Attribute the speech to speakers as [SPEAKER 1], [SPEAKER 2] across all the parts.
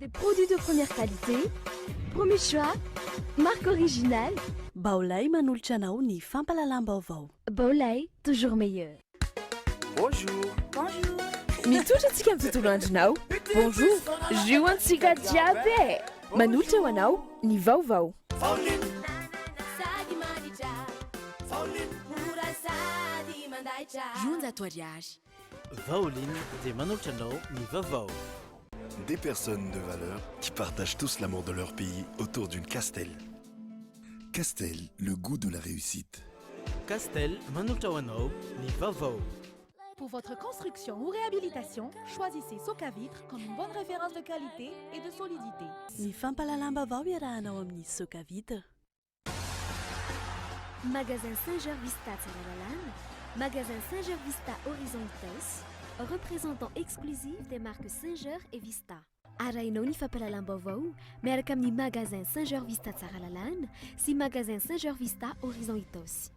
[SPEAKER 1] Des produits de première qualité, premier choix, marque originale.
[SPEAKER 2] Baolay manolotra anao ny fampalalam-baovao.
[SPEAKER 1] Baolay, toujours meilleur.
[SPEAKER 3] Bonjour.
[SPEAKER 4] Bonjour.
[SPEAKER 5] Mitotrantsika amin'ny tontolo andronao. Bonjour. Zioantsika jiaby. Manolotra ho anao ny vaovao.
[SPEAKER 4] Junta tua viagem.
[SPEAKER 3] Vaoline des Manolchano ni Vavao.
[SPEAKER 6] Des personnes de valeur qui partagent tous l'amour de leur pays autour d'une Castel. Castel, le goût de la réussite.
[SPEAKER 3] Castel Manolchawano ni Vavao.
[SPEAKER 7] Pour votre construction ou réhabilitation, choisissez Socavitre comme une bonne référence de qualité et de solidité.
[SPEAKER 2] Ny fampalalam-baovao iarahanao amin'ny Socavitre.
[SPEAKER 1] Magasin Saint-Georges-Vista Tsaralalane, magasin Saint-Georges-Vista Horizon Itos, représentant exclusif des marques Saint-Georges et Vista. Arainao ny fampalalam-baovao miaraka amin'ny magasin Saint-Georges-Vista Tsaralalane sy magasin Saint-Georges-Vista Horizon Itos.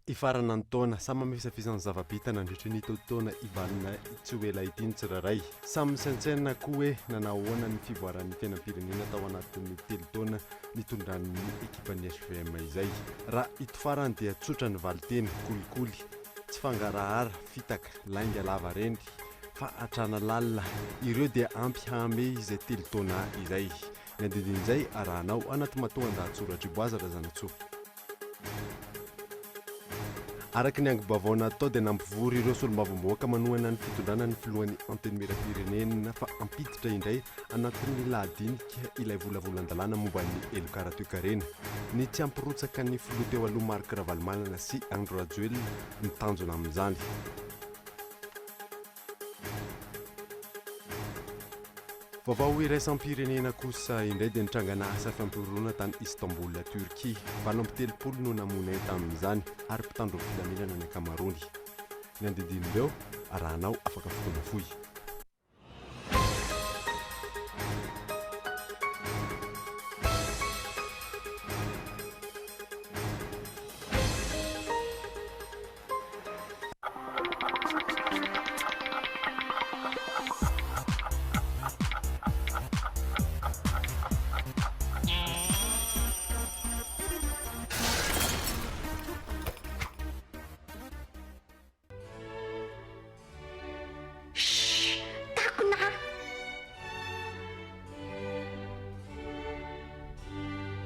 [SPEAKER 8] Ifarana ny taona samy misafisany zava-bitana nandritra ny taona ivalina tsy ho ela ity ny tsirairay. Samy saintsaina koa hoe nanao ahoana ny fivoaran'ny fiainam-pirenena tao anatin'ny telo taona nitondran'ny ekipan'ny SVM izay. Raha ito farany dia tsotra ny valiteny kolikoly, tsy fangarahara, fitaka, lainga lava reny, fa hatrana lalina. Ireo dia ampy hame izay telo taona izay. Ny andindin'izay arahanao anaty matoan-dahatsoratra iboazatra zanatsoa. Araka ny angom-baovao natao dia nampivory ireo solombavamboaka manohana ny fitondrana ny filohan'ny anteny mirafirenena fa ampiditra indray anatin'ny lahadinika ilay volavolan-dalàna momba ny Elokara-Toekarena. Ny tsy ampirotsaka ny filoha teo aloha Marc Ravalomanana sy Andro Rajoelina mitanjona amin'izany. Vaovao iraisampirenena kosa indray dia nitrangana asa fampirorona tany Istanbul, Turquie. 27 no namonay tamin'izany ary mpitandro filaminana ny ankamaroany. Ny andindin'ireo arahanao afaka fotoana fohy.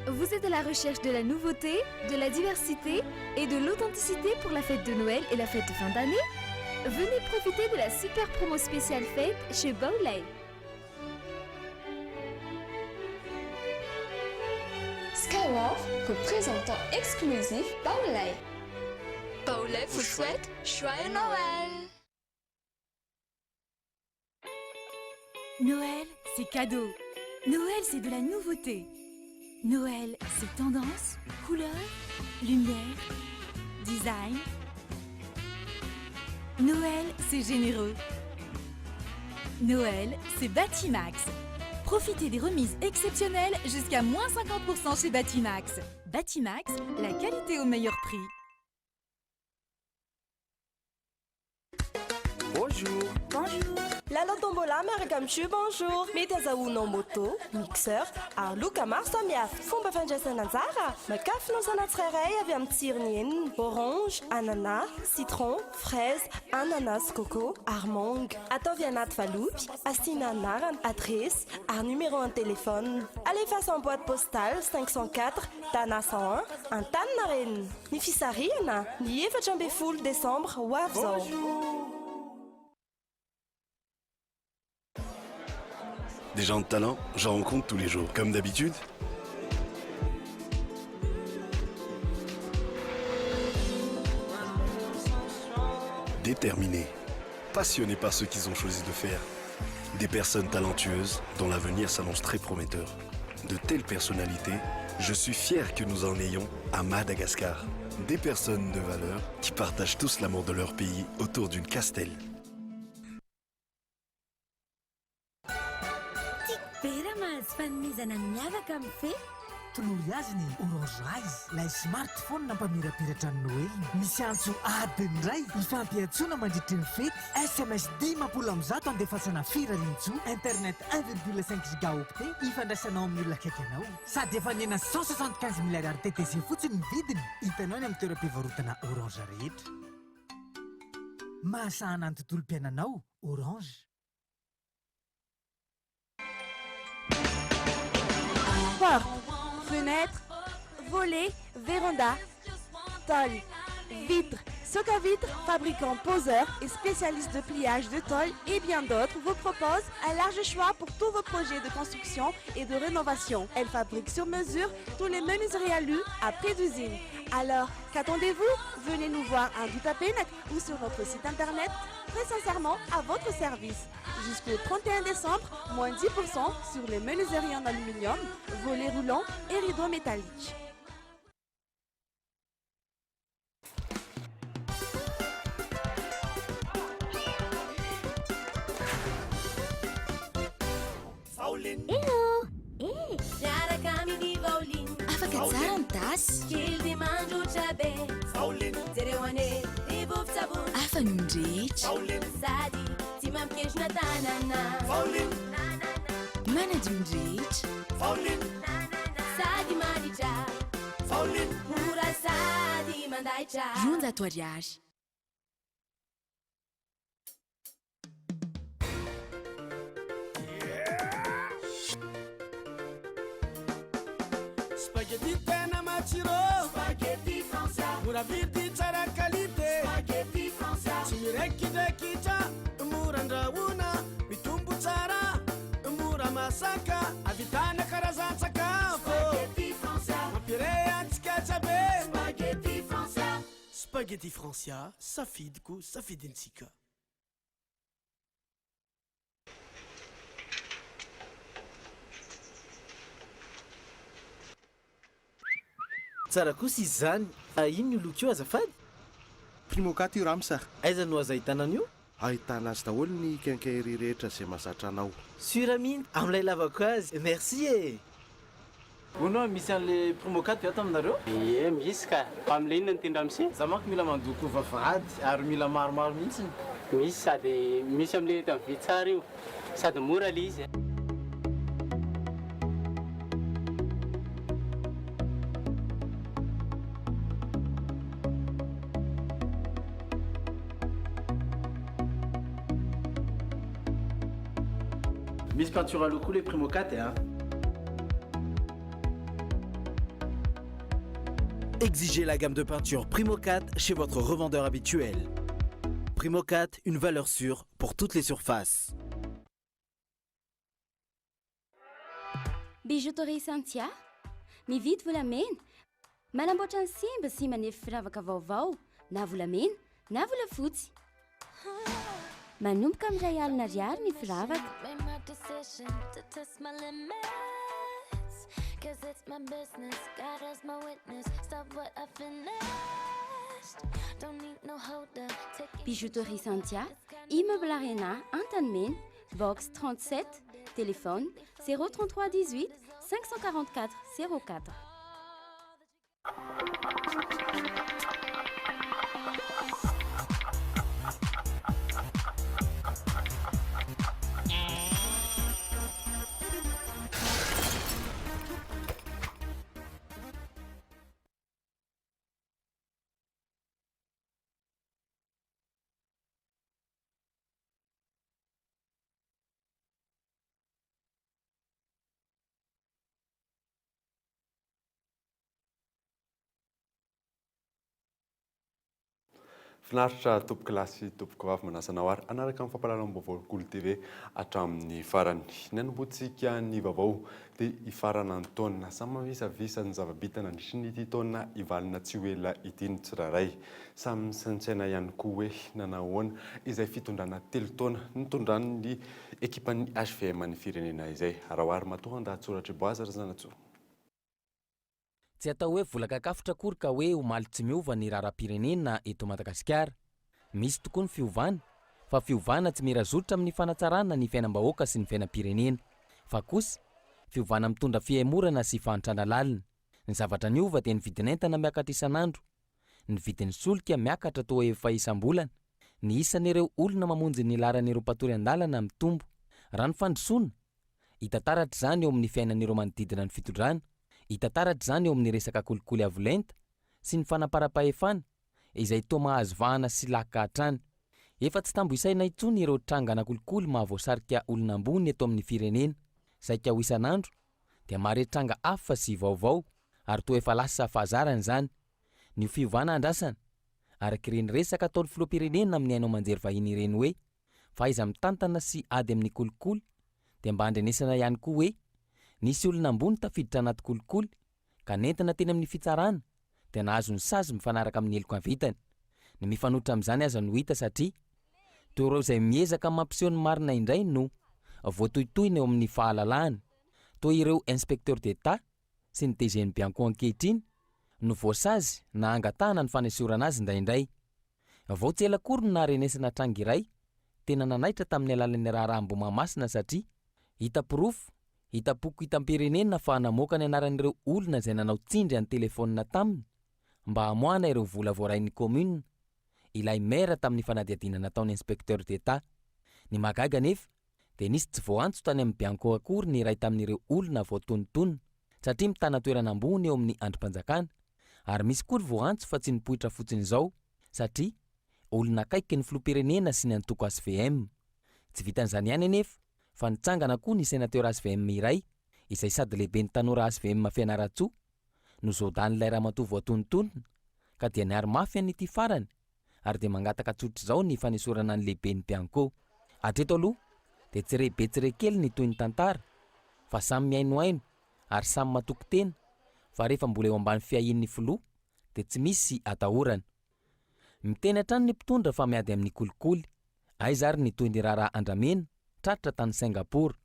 [SPEAKER 1] Vous êtes à la recherche de la nouveauté, de la diversité et de l'authenticité pour la fête de Noël et la fête de fin d'année? Venez profiter de la super promo spéciale fête chez Baolay.
[SPEAKER 9] Skywolf, représentant exclusif Baolay. Baolay vous souhaite joyeux Noël.
[SPEAKER 10] Noël, c'est cadeau. Noël, c'est de la nouveauté. Noël, c'est tendance, couleur, lumière, design. Noël, c'est généreux. Noël, c'est Batimax. Profitez des remises exceptionnelles jusqu'à moins 50% chez Batimax. Batimax, la qualité au meilleur prix.
[SPEAKER 3] Bonjour.
[SPEAKER 4] Bonjour.
[SPEAKER 11] Lala tombola miaraka amin'ny jus bonjour. Mety azahoanao moto, mixeur, ary loka maro samihafa. Fomba fandraisana anjara, makafinao tsirairay avy amin'ny tsirony eniny: orange, ananas, citron, fraise, ananas coco, ary mangue. Ataovy anaty valopy, asiana anarana, adresse, ary numéro en téléphone. Alefaso en boîte postale 504 Dana 101 Antaninarenina. Ny fisarihana ny 14 décembre ho avy zao.
[SPEAKER 6] Des gens de talent, j'en rencontre tous les jours. Comme d'habitude. Déterminés, passionnés par ce qu'ils ont choisi de faire. Des personnes talentueuses dont l'avenir s'annonce très prometteur. De telles personnalités, je suis fier que nous en ayons à Madagascar. Des personnes de valeur qui partagent tous l'amour de leur pays autour d'une Castel.
[SPEAKER 4] Fanomezana miavaka amin'ny fe tolory azy ny Orange Rise, ilay smartphone nampamirapiratra ny Noël. Misy antso adiny iray ifampiantsoana mandritry ny fety, SMS 10 andefasana firariantsoa, internet 1,5 gigaoctet ifandraisanao amin'ny olona akaiky anao. Sady efa nena 175 milliards TTC fotsiny ny vidiny. Hitanao ny amin'ny toeram-pivarotana Orange rehetra. Mahasahana ny tontolom-piainanao, Orange.
[SPEAKER 7] Porte, fenêtre, volet, véranda, tôle, vitre. Soca Vitre, fabricant poseur et spécialiste de pliage de tôle et bien d'autres, vous propose un large choix pour tous vos projets de construction et de rénovation. Elle fabrique sur mesure tous les menuiseries alu à prix d'usine. Alors, qu'attendez-vous? Venez nous voir à Doutapenac ou sur notre site internet, très sincèrement à votre service. Jusqu'au 31 décembre, moins 10% sur les menuiseries en aluminium, volets roulants et rideaux métalliques.
[SPEAKER 1] Hello! Afaka tsara ny tasy. Afa ny ndrehetra. Manadio ndrehetra. Ronja ato ariary.
[SPEAKER 12] Spaghetti tena matsiro, spaghetti français. Mora vidy tsara qualité, spaghetti français. Tsy mirekirekitra, mora andrahoina, mitombo tsara, mora masaka, avitana karazan-tsakafo. Spaghetti français. Mampirehantsika tsabe, spaghetti français. Spaghetti français, safidiko, safidintsika.
[SPEAKER 3] Tsara kosa izy zany. Ino io loko io azafady?
[SPEAKER 8] Primokat io ramsa.
[SPEAKER 3] Aiza no aza ahitana an'io?
[SPEAKER 8] Ahitana azy daholo ny quincaillerie rehetra izay mahazatra anao.
[SPEAKER 3] Sura miny, amin'ilay lavako azy. Merci e. Bono misy an'le Primokat ato aminareo?
[SPEAKER 13] Ie, misy ka. Amin'ilay inona ny tendra misy?
[SPEAKER 3] Za manko mila mandoko vavahady ary mila maromaro mihitsy.
[SPEAKER 13] Misy sady misy amin'ilay eto amin'ny vitsara io. Sady mora le izy.
[SPEAKER 3] Miss peinture à locaux les Primokat hein. Exigez la gamme de peinture Primokat chez votre revendeur habituel. Primokat, une valeur sûre pour toutes les surfaces.
[SPEAKER 14] Bijouterie Santia, mividy volamena, manamboatra ny simba sy manefy firavaka vaovao, na volamena, na volafotsy. Manomboka amin'ray alina ariary ny firavaka. Bijouterie Santia, immeuble Arena, Antanmen, box 37, téléphone 033 18 544 04.
[SPEAKER 8] Finaritra tompoko lasy tompoko vavy manasanao ary anaraka amin'ny fampahalalam-baovao Golo TV hatramin'ny farany. Nanomboantsika ny vaovao dia hifarana ny taona samy mavisavisa ny zava-bitana nitry taona hivalina tsy ho ela idiny tsiraray. Samy saintsaina ihany koa hoe nanahoana izay fitondrana 3 taona nitondran'ny ekipan'ny HVM ny firenena izay. Rahoary matoa andahatsoratra boazary zanatsoa.
[SPEAKER 15] Tsy atao hoe volakakafotra akory ka hoe omaly tsy miova ny raharam-pirenena eto Madagasikara. Misy tokoa ny fiovana, fa fiovana tsy mirazotra amin'ny fanatsarana ny fiainam-bahoaka sy ny fiainam-pirenena, fa kosa fiovana mitondra fihaimorana sy fahantrana lalina. ny zavatra niova dia nividin'entana miakatra isan'andro, ny vidin'ny solika miakatra toa efa isam-bolana, ny isan'ireo olona mamonjy ny laran'ireo mpatory an-dalana mitombo. Raha ny fandrosoana, hita taratra izany eo amin'ny fiainan'ireo manodidina ny fitondrana, hita taratra izany eo amin'ny resaka kolikoly avolenta sy ny fanaparam-pahefana izay toa mahazo vahana sy laka hatrany. Efa tsy tambo isaina intsony ireo trangana kolikoly mahavoasarika olona ambony eto amin'ny firenena. Saika ho isan'andro dia maharetranga hafa sy vaovao ary toa efa lasa fahazarana izany. Ny fiovana andrasana arak'ireny resaka ataon'ny filoham-pirenena amin'ny haino manjery vahiny ireny hoe fahaiza mitantana sy ady amin'ny kolikoly, dia mba handrenesana ihany koa hoe nisy olona ambony tafiditra anaty kolikoly ka nentina teny amin'ny fitsarana dia nahazo ny sazy mifanaraka amin'ny heloka vitany. Ny mifanotra amin'izany aza no hita satria toa ireo izay miezaka mampiseho ny marina indray no voatohitohina eo amin'ny fahalalahany. Toa ireo inspecteur d'État sy ny DGN Bianco ankehitriny no voasazy na angatahana ny fanesorana azy indraindray. Vao tsy ela kory no naharenesana tranga iray tena nanaitra tamin'ny alalan'ny raharaha Mahamasina satria hita pirofo, hita poko hitam-pirenena fa namoaka ny anaran'ireo olona izay nanao tsindry any telefonina taminy mba hamoahana ireo vola voarain'ny commune. Ilay maire tamin'ny fanadihadiana nataon'ny inspecteur d'État. Ny magaga nefa dia nisy tsy voantso tany amin'ny Bianco akory ny iray tamin'ireo olona voatonotony satria mitana toerana ambony eo amin'ny androm-panjakana, ary misy koa voantso fa tsy nipoitra fotsiny izao satria olona akaiky ny filoham-pirenena sy ny antoko SVM. Tsy vitan'izany ihany anefa fa nitsangana koa ny sénateur SVM iray izay sady lehibe ny tanora SVM Fianaratsoa no zodan'ilay ramatoa voatonotony ka dia niary mafy an'ity farany ary dia mangataka tsotra izao ny fanesorana ny lehibe ny Bianco. Hatreto aloha dia tsirebetsire-kely ny toy ny tantara fa samy miainoaino ary samy matoko tena, fa rehefa mbola eo ambany fiahin'ny filoha dia tsy misy atahorana. Miteny hatrany ny mpitondra fa miady amin'ny kolikoly. Aiza ary ny toy ny raharaha Andramena tratra tany Singapour.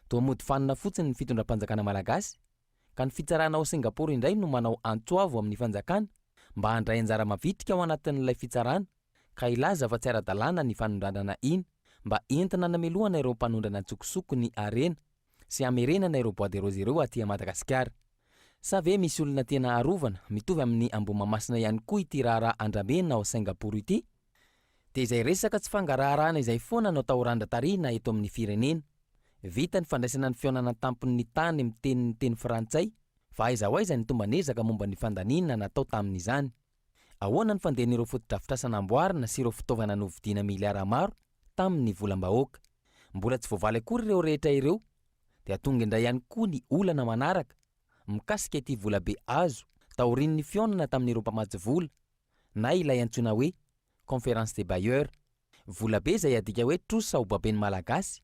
[SPEAKER 15] Toa mody fanina fotsiny ny fitondram-panjakana malagasy ka ny fitsarana ao Singapour indray no manao antsoavo amin'ny fanjakana mba handray anjara mavitrika ao anatin'ilay fitsarana ka ilaza fa tsy ara-dalàna ny fanondranana iny mba entina namelohana ireo mpanondrana tsokosoko ny arena sy amerenana ireo bois de rose ireo aty Madagasikara. Sa ve misy olona tena arovana mitovy amin'ny Mahamasina ihany koa ity raharaha Andramena ao Singapour ity? Dia izay resaka tsy fangaraharaana izay foana no atao randra-tariana eto amin'ny firenena. Vita ny fandraisana ny fionana tampon'ny tany amin'ny teny frantsay fa aiza ho aiza ny tombanezaka momba ny fandaniana natao tamin'izany. Ahoana ny fandehan'ireo foto-drafitrasa namboarina sy ireo fitaovana novidiana miliara maro tamin'ny volam-bahoaka? Mbola tsy voavaly akory ireo rehetra ireo dia tonga indray ihany koa ny olana manaraka mikasika ity vola be azo taorian'ny fionana tamin'ireo mpamatsy vola na ilay antsoina hoe conférence des bailleurs. Vola be izay adika hoe trosa ho baben'ny malagasy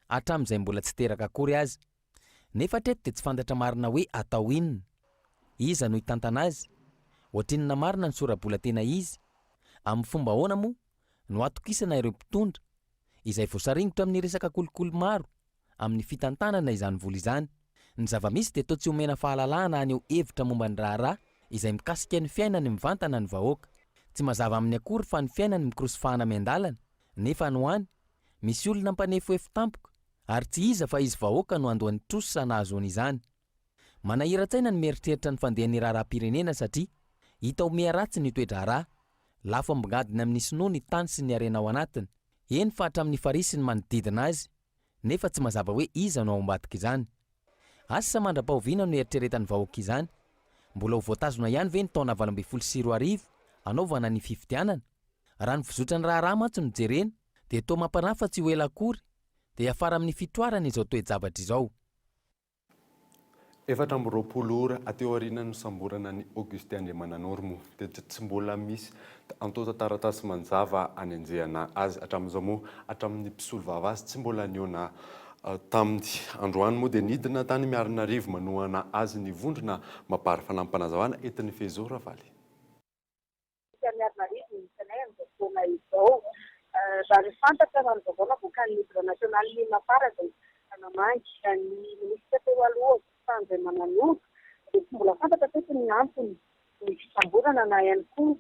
[SPEAKER 15] hatramin'izay mbola tsy teraka akory azy. Nefa treto dia tsy fantatra marina hoe atao inona, iza no hitantana azy, ohatrinona marina ny sora-bola tena izy, amin'ny fomba ahoana moa no atokisana ireo mpitondra izay voasaringotra amin'ny resaka kolikoly maro amin'ny fitantanana izany vola izany. Ny zava-misy dia toa tsy omena fahalalahana any eo hevitra momba ny raharaha izay mikasika ny fiainany mivantana ny vahoaka. Tsy mazava amin'ny akory fa ny fiainany mikrosifahana miandalana, nefa ny hoany misy olona mpanefoefo tampoka ary tsy iza fa izy vahoaka no andohan'ny trosa nahazoany izany. Manahira-tsaina ny mieritreritra ny fandehan'ny raharaha-pirenena satria hita omea ratsy ny toe-draharaha, lafo ambangadina amin'ny sinoa ny tany sy ny arena ao anatiny. Eny fa hatramin'ny farisy ny manodidina azy, nefa tsy mazava hoe iza no ao ambadika izany. Asa mandra-pahoviana no eritreretan'ny vahoaka izany. Mbola ho voatazona ihany ve ny taona 2024 anaovana ny fifidianana? Raha ny fizotra ny raharaha mantsy no jerena dia toa mampanafa tsy ho ela akory dia afara amin'ny fitoarana izao toe-javatra izao.
[SPEAKER 8] 420 ora ateo aoriana no samborana ny Augustin Andriamanan'Ormo dia tsy mbola misy antota taratasy manjava anenjehana azy hatramin'izao moa hatramin'ny mpisolo vava azy tsy mbola niona tamin'ny androany moa dia nidina tany Miarinarivo manohana azy ny vondrona mapary fanampanazahoana entin'ny Fezo Ravaly.
[SPEAKER 16] Miarinarivo ny tanay amin'izao fotoana izao raha ny fantatra raha ny vaovao voakan'ny livre national ny mapara izay anamangy ny minisitra teo aloha Andriamanan'Ormo dia tsy mbola fantatra teto ny antony ny fisamborana na ihany koa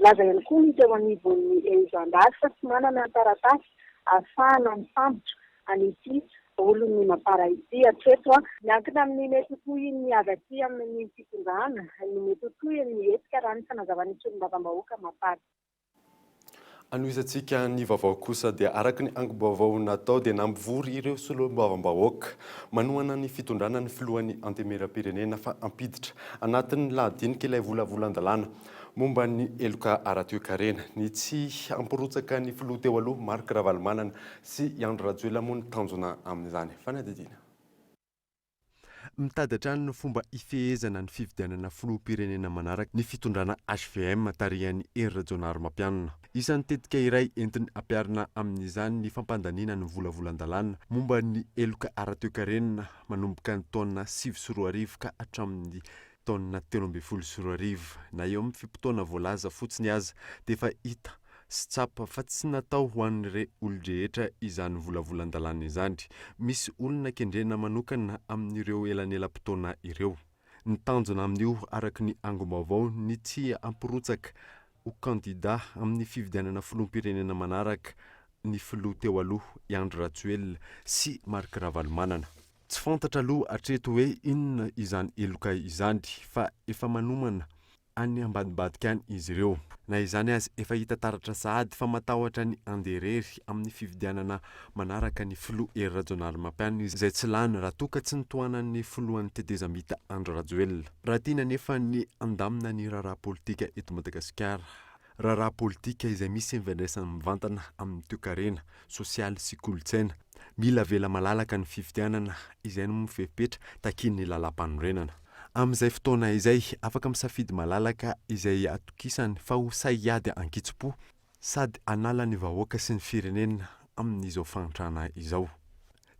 [SPEAKER 16] laza ihany koa ny teo anivon'ny Zandary fa tsy manana taratasy ahafahana misambotra an'ity olony mapara ity hatreto miankina amin'ny mety ho ny avy aty amin'ny fitondrana ny mety ho ny etika raha ny fanazavana ny solombavam-bahoaka mapara.
[SPEAKER 8] Anoisantsika ny vaovao kosa dia araka ny angom-baovao natao dia nampivory ireo solombavam-bahoaka manohana ny fitondrana ny filohan'ny antemera-pirenena fa ampiditra anatin'ny lahadinika ilay volavolan-dalàna momba ny Eloka Aratoekarena ny tsy amporotsaka ny filoha teo aloha Marc Ravalomanana sy Andry Rajoelina moa ny tanjona amin'izany. Fanadidina. Mitadatra ny fomba ifehezana ny fifidianana filoham-pirenena manaraka ny fitondrana HVM tarihan'ny Hery Rajaonarimampianina. Isan'ny tetika iray entiny ampiarina amin'izany ny fampandaniana ny volavolan-dalàna momba ny Eloka Aratoekarena manomboka ny taona 2024 ka hatramin'ny taona 2024 na eo amin'ny fimpitoana voalaza fotsiny aza dia efa hita sy tsapa fa tsy natao ho an'ireo olon-drehetra izany volavolan-dalàna izany. Misy olona kendrena manokana amin'ireo elanelam-potoana ireo. Ny tanjona amin'io araka ny angom-baovao ny tsy amporotsaka ho kandida amin'ny fifidianana filoham-pirenena manaraka ny filoha teo aloha Andry Rajoelina sy Marc Ravalomanana. Tsy fantatra aloha hatreto hoe inona izany Eloka izany fa efa manomana any ambadibadika any izy ireo. Na izany azy efa hita taratra sahady fa matahotra ny anderery amin'ny fifidianana manaraka ny filoha Hery Rajaonarimampianina izay tsy lany raha toa ka tsy nitohanan'ny filohan'ny tetezamita Andry Rajoelina. Raha tiana nefa ny andamina ny raharaha politika eto Madagasikara, raharaha politika izay misy fifandraisana mivantana amin'ny toe-karena sosialy sy kolontsaina, mila vela malalaka ny fifidianana izay no mifepetra takin'ny lalam-panorenana. Amin'izay fotoana izay afaka misafidy malalaka izay atokisany fa ho saiady ankitso-po sady anala ny vahoaka sy ny firenena amin'izao fantrana izao.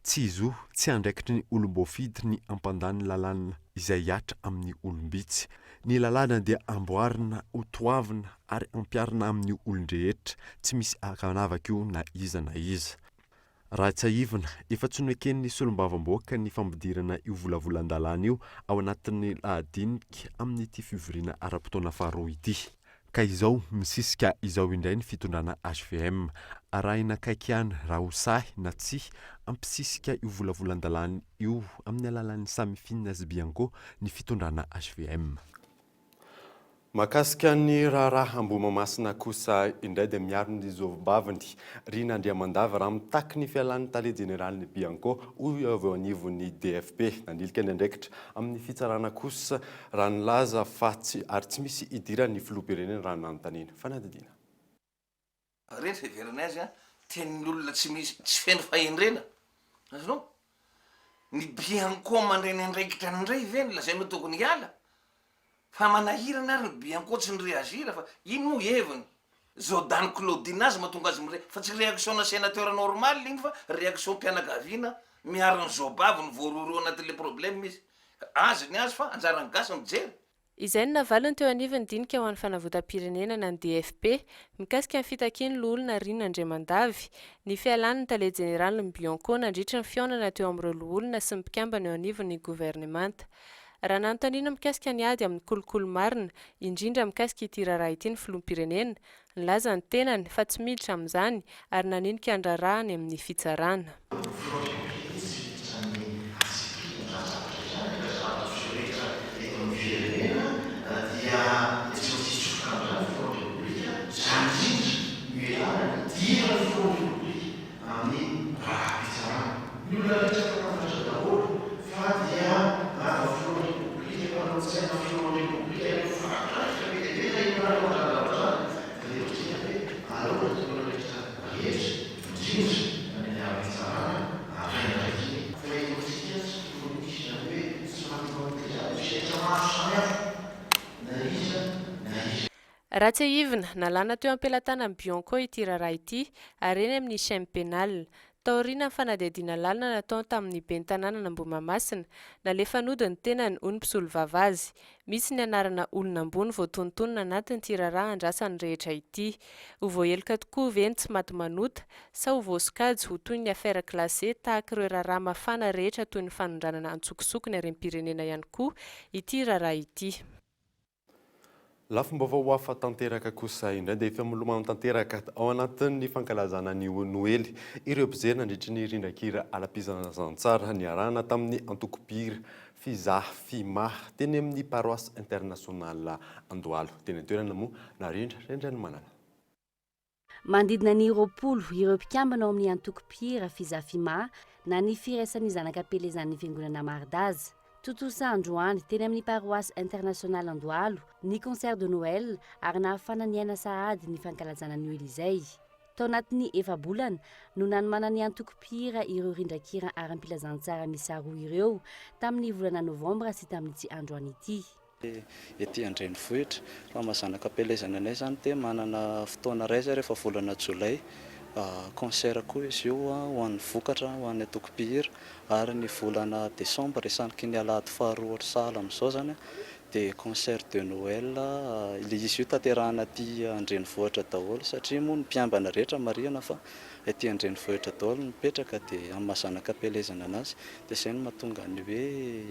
[SPEAKER 8] Tsy izo tsy andraikitry ny olom-boafidy ny ampandany lalàna izay hatra amin'ny olombitsy. Ny lalàna dia amboarina ho toavina ary ampiarina amin'ny olon-drehetra tsy misy akanavaka io na iza na iza. Raha tsy aivina efa tsy noeken'ny solombavam-bahoaka ny fampidirana io volavolan-dalàna io ao anatin'ny lahadinika amin'ity fivoriana ara-potoana faharoa ity. Ka izao misisika izao indray ny fitondrana HVM arahina kaiky ihany raha ho sahy na tsy ampisisika io volavolan-dalàna io amin'ny alalan'ny Samifinina Zibianko ny fitondrana HVM. Makasika ny raharaha Ambohimamasina kosa indray dia miaro ny zovabaviny Rina Andriamandava raha mitaky ny fialan'ny tale jeneraly ny Bianco hoy avy anivon'ny DFP nanilika ny andraikitra amin'ny fitsarana kosa raha nilaza fa ary tsy misy idira ny filoham-pirenena raha nanontaniana. Fanadidina.
[SPEAKER 17] Reny fiheverana azy tenin'ny olona tsy misy tsy feno fahendrena. Azonao? Ny Bianco mandray ny andraikitra ndray veny lazainy tokony hiala. Fa manahirana ary ny Bianco tsy ny reagir fa ino mo heviny. Zodane Claudine azy mahatonga azy mire fa tsy réaction na sénateur normal igny fa réaction mpianakaviana miaro ny zobavy ny voaroro anatin'le problème misy. Azy ny azy fa anjarany gasy mijery.
[SPEAKER 18] Izay no navalony teo anivony dinika ho an'ny fanavotam-pirenena na ny DFP mikasika ny fitakiany loholona Rina Andriamandavy ny fialan'ny tale jeneraly ny Bianco nandritra ny fiaonana teo amin'ireo loholona sy ny mpikambana eo anivon'ny gouvernemanta. Raha nanontaniana mikasika ny ady amin'ny kolokolo marina indrindra mikasika ity raharaha ity ny filoham-pirenena nilaza ny tenany fa tsy miditra amin'izany ary naninika andrarahany amin'ny fitsarana. Raha tsy aivina nalana teo am-pelatana amin'ny Bianco ity raharaha ity ary eny amin'ny chaîne pénale taoriana ny fanadihadiana lalina natao tamin'ny ben'ny tanàna Ambohimamasina nalefa nody ny tenany hoy ny mpisolo vavazy. Misy ny anarana olona ambony voatontonona anatin'ity raharaha andrasany rehetra ity. Ho voaheloka tokoa veny tsy maty manota sa ho voasokajy ho toy ny affaire classée tahaka ireo raharaha mafana rehetra toy ny fanondranana antsokosokony harem-pirenena ihany koa ity raharaha ity.
[SPEAKER 8] Lafim-baovao hafa tanteraka kosa indray dia efa milomano tanteraka ao anatin'ny fankalazana ny Noely. Ireo mpijery nandritry ny rindran-kira alam-pizantsara niarahana tamin'ny antoko-pira fizaha fimaha teny amin'ny paroisse internationale Andohalo. Teny an-toerana moa narindra rendrany manana.
[SPEAKER 14] Mandidina ny roapolo ireo mpikambana ao amin'ny antoko-pira fizaha fimaha na ny firaisan'ny zanakapelezan'ny fiangonana Mardazy. Totosa androany teny amin'ny paroisse internationale Andohalo ny concert de Noël ary nahafana ny aina sahady ny fankalazana ny Noël izay. Tao anatin'ny efa-bolana no nanomana ny antoko-pira ireo rindran-kira aram-pilazantsara misa roa ireo tamin'ny volana novambra sy tamin'ity androany ity.
[SPEAKER 19] Ety Andrenivohitra fa mazanakapelezana anay zany dia manana fotoana raiza rehefa volana Jolay. Concert koa izy io ho an'ny vokatra ho an'ny antoko-pira ary ny volana Desambra resaniky ny alahady faharoa sala amin'izao zany dia concert de Noël izy io tanterahana aty Andrenivohitra daholo satria moa ny mpiambana rehetra marihana fa ety Andrenivohitra daholo mipetraka dia amin'ny mazanakapelezana anazy dia izay no mahatonga ny hoe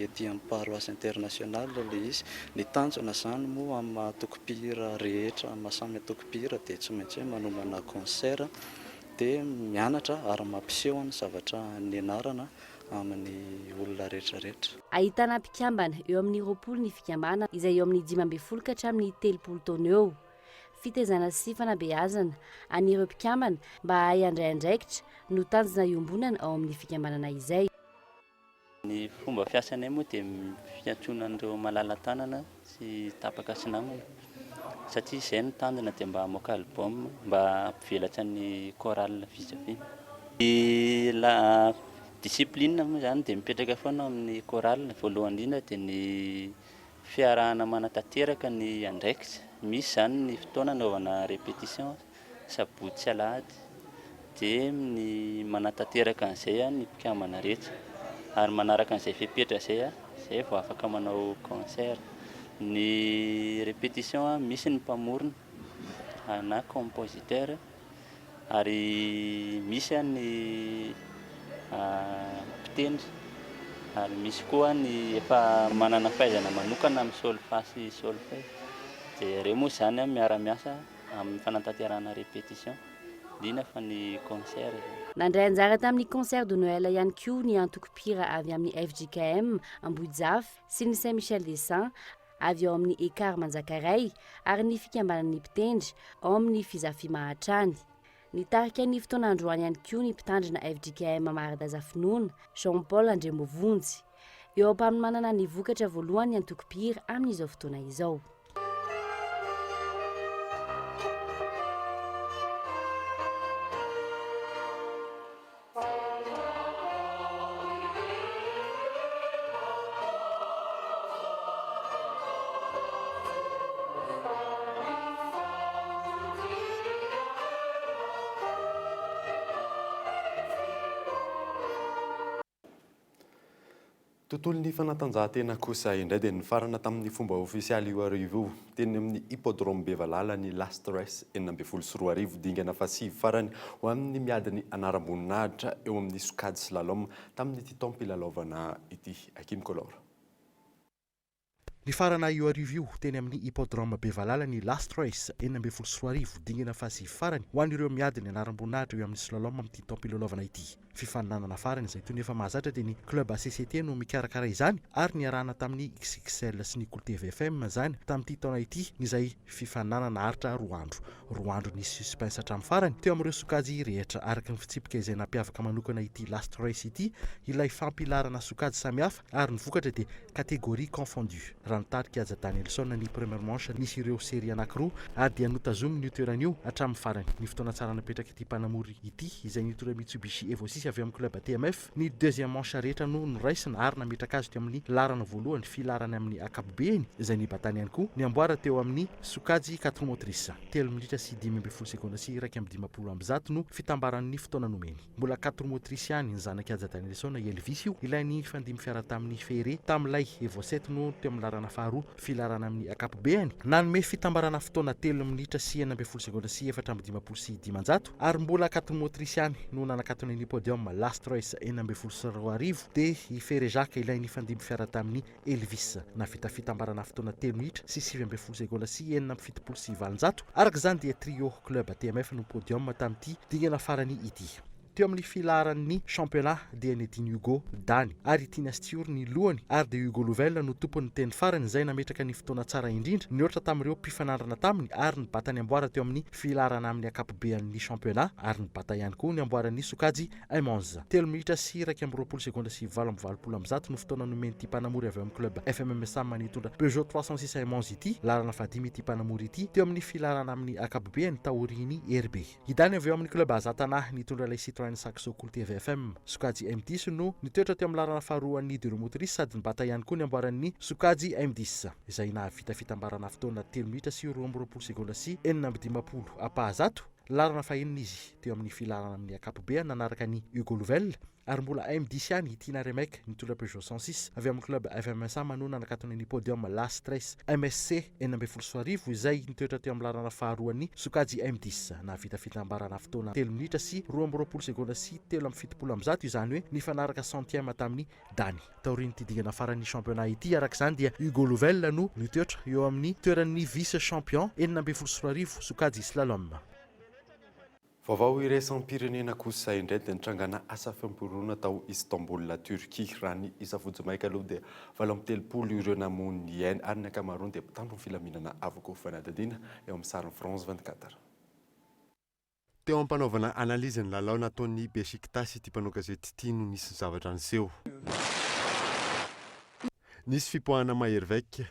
[SPEAKER 19] ety amin'ny paroisse internationale ilay izy ny tanjona zany moa amin'ny antoko-pira rehetra mahasamy antoko-pira dia tsy maintsy hoe manomana concert dia mianatra ary mampiseho ny zavatra nianarana amin'ny olona rehetrarehetra.
[SPEAKER 14] Ahitana mpikambana eo amin'ny 20 ny fikambana izay eo amin'ny 15 ka hatramin'ny 30 taona eo. Fitaizana sy fanabeazana anireo mpikambana mba ahay andraindraikitra no tanjona iombonana ao amin'ny fikambanana izay.
[SPEAKER 20] Ny fomba fiasanay moa dia fiantsoana an'ireo malala-tanana sy tapaka sy namana. Satria izay ny tandina dia mba hamoaka album mba hampivelatra ny chorale vis-à-vis. La discipline moa zany dia mipetraka foana amin'ny chorale. Voalohany indrindra dia ny fiarahana manatanteraka ny andraikitra. Misy zany ny fotoana anaovana répétition sabotsy sy alahady dia ny manatanteraka an'izay ny mpikambana rehetra ary manaraka an'izay fepetra izay vao afaka manao concert. Ny répétition misy ny mpamorona na compositeur ary misy ny mpitendry ary misy koa ny efa manana fahaizana manokana amin'ny solfa sy solfège dia ireo moa zany miara-miasa amin'ny fanatanterahana répétition indrindra fa ny concert.
[SPEAKER 14] Nandray anjara tamin'ny concert de Noël ihany koa ny antoko-pira avy amin'ny FJKM Ambohijafy sy ny Saint-Michel des Saints avy ao amin'ny Ekary Manjakaray ary ny fikambanan'ny mpitendry ao amin'ny fizaha fimaha hatrany. Nitarika ny fotoana androany ihany koa ny mpitandrina FJKM Mardazy Finoana Jean-Paul Andremovonjy eo am-panomanana ny vokatra voalohany ny antoko-pira amin'izao fotoana izao.
[SPEAKER 8] Tontolo ny fanatanjahantena kosa indray dia nifarana tamin'ny fomba ofisialy io arivo teny amin'ny hippodrome Bevalala ny Last Race 24 dingana fahasivy farany ho amin'ny miadiny anaram-boninahitra eo amin'ny sokady slalom tamin'ny ity taom-pilalaovana ity. Hakim Kolora.
[SPEAKER 21] Ny farana io arivo io teny amin'ny hippodrome Bevalala ny Last Race 24 dingana fahasivy farany ho an'ireo miadiny anaram-boninahitra eo amin'ny slalom amin'ity taom-pilalaovana ity. Fifaninanana farany izay toy ny efa mahazatra dia ny club ACCT no mikarakara izany ary niarahana tamin'ny XXL sy ny Cool TV FM zany tamin'ity taona ity izay fifaninanana haritra roa andro nisy suspense hatramin'ny farany teo amin'ireo sokajy rehetra araka ny fitsipika izay nampiavaka manokana ity Last Race ity ilay fampilarana sokajy samihafa ary ny vokatra dia catégorie confondu. Raha nitarika aja Danielson ny première manche nisy ireo série anankiroa ary dia notazomy ny toeran'io hatramin'ny farany. Ny fotoana tsara napetraka ity mpanamory ity izay nitondra Mitsubishi Evo 6 avy amin'ny club TMF ny deuxième manche rehetra no noraisina ary nametraka azy teo amin'ny larana voalohany filarana amin'ny akapobeany izay nibatany ihany koa ny amboara teo amin'ny sokajy 4 motrice 3 minitra sy 12 sekonda sy 1:10 no fitambaran'ny fotoana nomeny. Mbola 4 motrice ihany ny zanaky aja Danielson Elvis io ilay ny fandimy fiara tamin'ny Ferré tamilay Evo 7 no teo amin'ny larana fitambarana faharoa filarana amin'ny akapobeany nanome fitambarana fotoana 3 minitra sy 40 segonda sy 4 sy 10 ary mbola akaton'ny motrice ihany no nanakatony ny podium Last Race 40 dia i Ferejaka ilay ny fandimby fiara tamin'ny Elvis navita fitambarana fotoana 3 minitra sy 20 segonda sy 7 sy 7 araka izany dia trio club TMF no podium tamin'ity dingana farany ity. Teo amin'ny filaran'ny championnat dia Nedine Hugo Dany ary Tina Stior ny lohany ary dia Hugo Louvel no tompon'ny teny farany izay nametraka ny fotoana tsara indrindra nihoatra tamin'ireo mpifanarana taminy ary ny bata ny amboara teo amin'ny filarana amin'ny akapobean'ny championnat ary ny bata ihany koa ny amboaran'ny sokajy Imonza 3 minitra sy 20 segonda sy 20 no fotoana nomen'ity mpanamory avy amin'ny club FMMSA manitondra Peugeot 306 Imonza ity larana fadimy ity mpanamory ity teo amin'ny filarana amin'ny akapobean'ny taoriny RB idany avy eo amin'ny club Azatana nitondra ilay Citroën Saxo Cool TVFM sokajy M10 no nitoetra teo amin'ny larana faharoan'ny deux motrice sady nybata ihany koa ny amboaran'ny sokajy M10 izay nahavita fitambarana fotoana 3 minitra sy 20 segonda sy 15 apahazato larana fahenina izy teo amin'ny filarana amin'ny akapobeany nanaraka ny Hugo Louvel ary mbola M10 ihany Tina Remek nitondra Peugeot 106 avy amin'ny club FMSA manona nakatony ny podium Last Race MSC 40 izay nitoetra teo amin'ny larana faharoan'ny sokajy M10 navita fitambarana fotoana 3 minitra sy 20 segonda sy 7 izany hoe nifanaraka centième tamin'ny Dany taoriny tidingana faran'ny championnat ity araka izany dia Hugo Louvel no nitoetra eo amin'ny toeran'ny vice champion 40 sokajy slalom.
[SPEAKER 8] Vaovao iraisam-pirenena kosa indray dia nitrangana asa fiampirona tao Istanbul Turquie raha ny isafotsy maika aloha dia 70 ireo namon'ny iainy ary ny ankamaroany dia mpitandro ny filaminana avoko fanadadiana eo amin'ny sariny France 24. Teo ampanaovana analizy ny lalao nataon'ny Besiktas ity mpanao gazety ity no nisy zavatra niseho. Nisy fipoahana Mahervek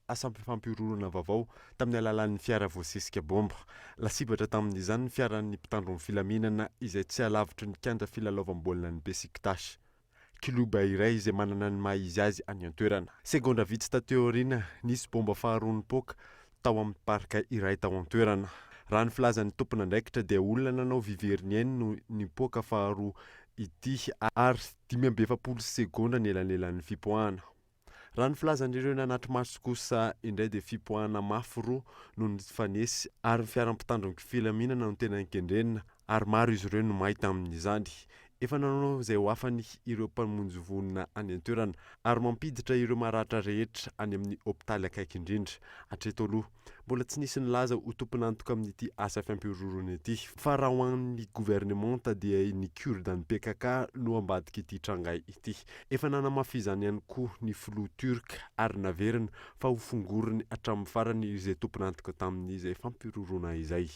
[SPEAKER 8] asampifampiororana vaovao tamin'ny alalan'ny fiara voasesika bomba. Lasibatra tamin'izany ny fiaran'ny mpitandro ny filaminana izay tsy alavitra ny kianja filalaovam-baolina ny Besiktas. Kiloba iray izay manana ny maha izy azy any an-toerana. Segonda vitsy tateo aoriana nisy bomba faharoa nipoaka tao amin'ny parka iray tao an-toerana. Raha ny filazan'ny tompona andraikitra dia olona nanao viveriniainy no nipoaka faharoa ity ary 20 segonda ny elanelan'ny fipoahana. Raha ny filazan'ireo nanatry maso kosa indray dia fipoahana mafy roa no nifanesy ary ny fiaram-pitandron'ny filaminana no tena nikendrenina ary maro izy ireo no mahita amin'izany. Efa nanao izay ho afany ireo mpamonjy vonina any an-toerana ary mampiditra ireo maratra rehetra any amin'ny hopitaly akaiky indrindra. Hatreto aloha mbola tsy nisy nilaza ho tompona antoka amin'ity asa fiampirorona ity fa raha ho an'ny gouvernemanta dia ny Kurde ny PKK no ambadika ity trangay ity. Efa nanamafizany ihany koa ny filoha Turk ary naverina fa ho fongoriny hatramin'ny farany izay tompona antoka tamin'izay fampirorona izay.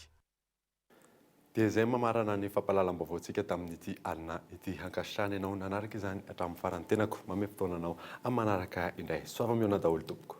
[SPEAKER 8] Dia izay mamarana ny fampahalalam-baovaontsika tamin'ity alina ity hankasitrahana ianao nanaraka izany hatramin'ny farany tenako mame fotoananao amin'ny manaraka indray. Soava-miona daholo tompoko.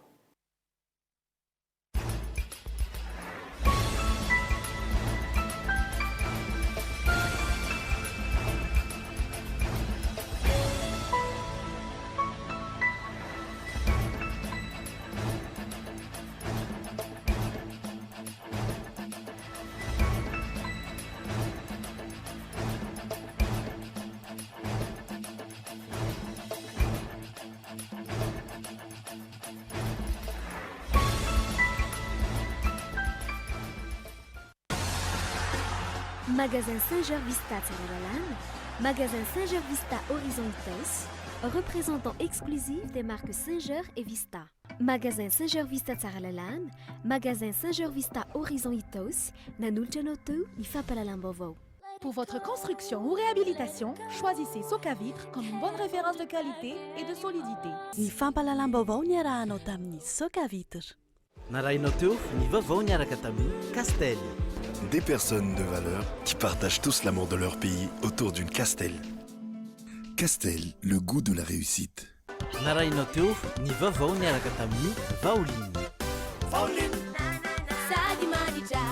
[SPEAKER 1] Magasin Saint-Gervais-Vista Tsaralalane, Magasin Saint-Gervais-Vista Horizon Vitesse, représentant exclusif des marques Saint-Ger et Vista. Magasin Saint-Gervais-Vista Tsaralalane, Magasin Saint-Gervais-Vista Horizon Itos, Nanulchanoto, Ifapalalambovo.
[SPEAKER 10] Pour votre construction ou réhabilitation, choisissez Socavitre comme une bonne référence de qualité et de solidité.
[SPEAKER 2] Ny fampalalam-baovao ny arahanao tamin'ny Socavitre.
[SPEAKER 3] Narahinao teo ny vaovao niaraka tamin'ny Castel.
[SPEAKER 6] Des personnes de valeur qui partagent tous l'amour de leur pays autour d'une Castel. Castel, le goût de la réussite.
[SPEAKER 3] Narahinao teo ny vaovao niaraka tamin'ny Vaoline.
[SPEAKER 12] Vaoline. Sadi manitra.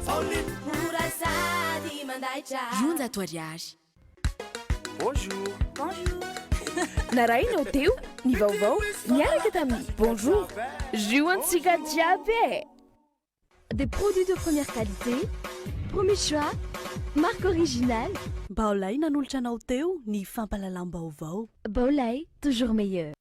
[SPEAKER 12] Vaoline. Mura sadi mandaitra.
[SPEAKER 10] Juntos à toi, Diage.
[SPEAKER 12] Bonjour.
[SPEAKER 10] Bonjour.
[SPEAKER 7] Narahinao teo ny vaovao niaraka tamin'ny Bonjour. Juantsika jiaby.
[SPEAKER 1] Des produits de première qualité, premier choix, marque originale.
[SPEAKER 2] Baolay nanolotra anao teo ny fampalalam-baovao.
[SPEAKER 1] Baolay, toujours meilleur.